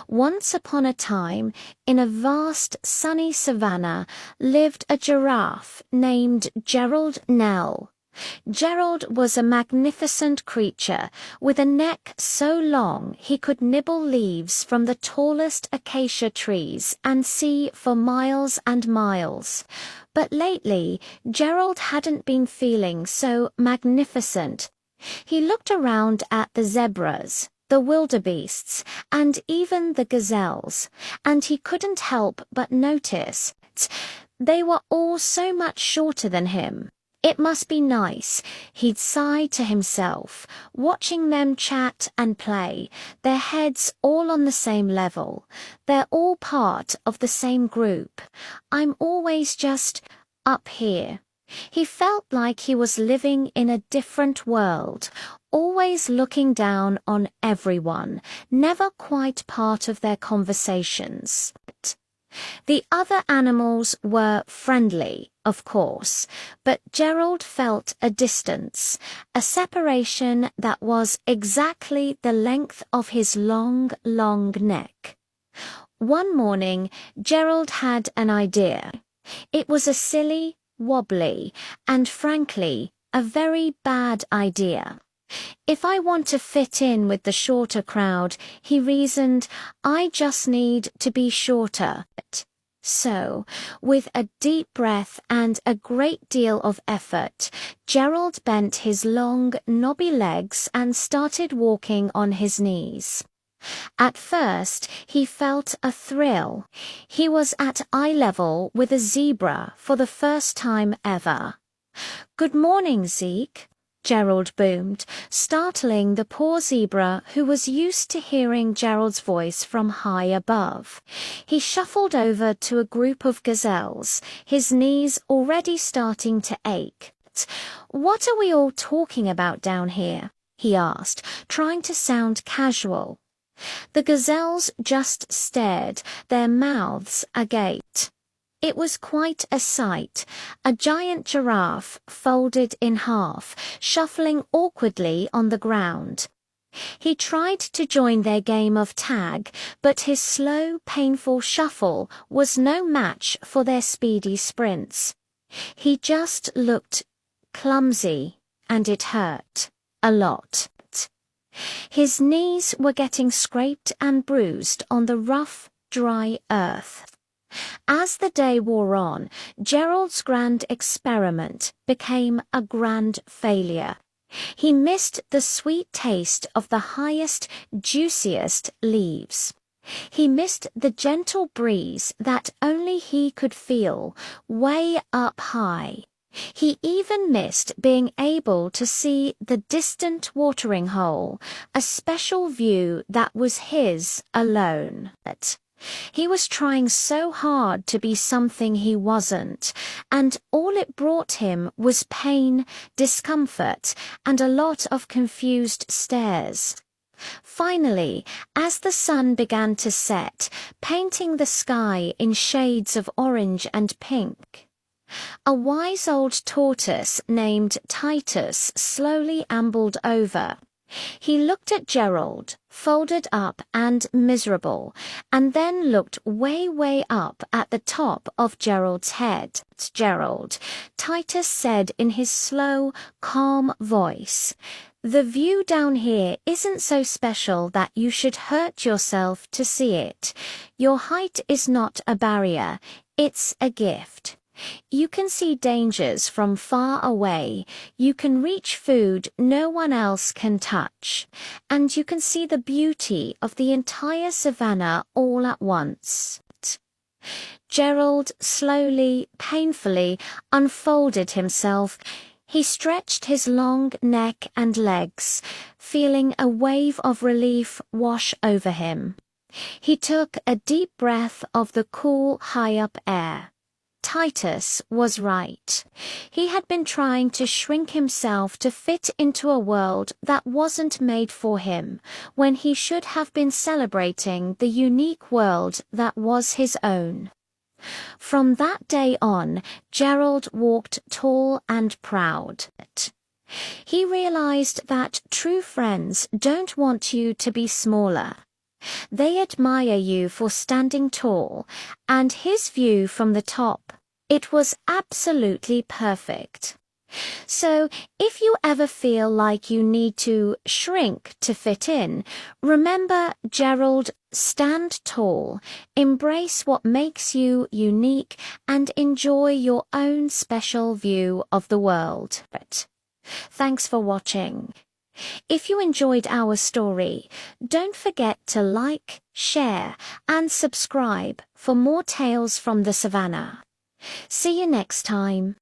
Once upon a time, in a vast sunny savannah, lived a giraffe named Gerald Nell. Gerald was a magnificent creature, with a neck so long he could nibble leaves from the tallest acacia trees and see for miles and miles. But lately, Gerald hadn't been feeling so magnificent. He looked around at the zebras, the wildebeests, and even the gazelles, and he couldn't help but notice they were all so much shorter than him. It must be nice, he'd sigh to himself, watching them chat and play, their heads all on the same level. They're all part of the same group. I'm always just up here. He felt like he was living in a different world, always looking down on everyone, never quite part of their conversations. The other animals were friendly, of course, but Gerald felt a distance, a separation that was exactly the length of his long, long neck. One morning, Gerald had an idea. It was a silly, wobbly, and frankly, a very bad idea. If I want to fit in with the shorter crowd, he reasoned, I just need to be shorter. So, with a deep breath and a great deal of effort, Gerald bent his long, knobby legs and started walking on his knees. At first, he felt a thrill. He was at eye level with a zebra for the first time ever. "Good morning, Zeke," Gerald boomed, startling the poor zebra who was used to hearing Gerald's voice from high above. He shuffled over to a group of gazelles, his knees already starting to ache. "What are we all talking about down here?" he asked, trying to sound casual. The gazelles just stared, their mouths agape. It was quite a sight, a giant giraffe folded in half, shuffling awkwardly on the ground. He tried to join their game of tag, but his slow, painful shuffle was no match for their speedy sprints. He just looked clumsy, and it hurt a lot. His knees were getting scraped and bruised on the rough, dry earth. As the day wore on, Gerald's grand experiment became a grand failure. He missed the sweet taste of the highest, juiciest leaves. He missed the gentle breeze that only he could feel, way up high. He even missed being able to see the distant watering hole, a special view that was his alone. He was trying so hard to be something he wasn't, and all it brought him was pain, discomfort, and a lot of confused stares. Finally, as the sun began to set, painting the sky in shades of orange and pink, a wise old tortoise named Titus slowly ambled over. He looked at Gerald, folded up and miserable, and then looked way up at the top of Gerald's head. "Gerald," Titus said in his slow, calm voice, "the view down here isn't so special that you should hurt yourself to see it. Your height is not a barrier, it's a gift. You can see dangers from far away, you can reach food no one else can touch, and you can see the beauty of the entire savannah all at once." Gerald slowly, painfully unfolded himself. He stretched his long neck and legs, feeling a wave of relief wash over him. He took a deep breath of the cool, high-up air. Titus was right. He had been trying to shrink himself to fit into a world that wasn't made for him, when he should have been celebrating the unique world that was his own. From that day on, Gerald walked tall and proud. He realized that true friends don't want you to be smaller. They admire you for standing tall, and his view from the top, it was absolutely perfect. So, if you ever feel like you need to shrink to fit in, remember Gerald, stand tall, embrace what makes you unique, and enjoy your own special view of the world. Thanks for watching. If you enjoyed our story, don't forget to like, share, and subscribe for more tales from the savannah. See you next time.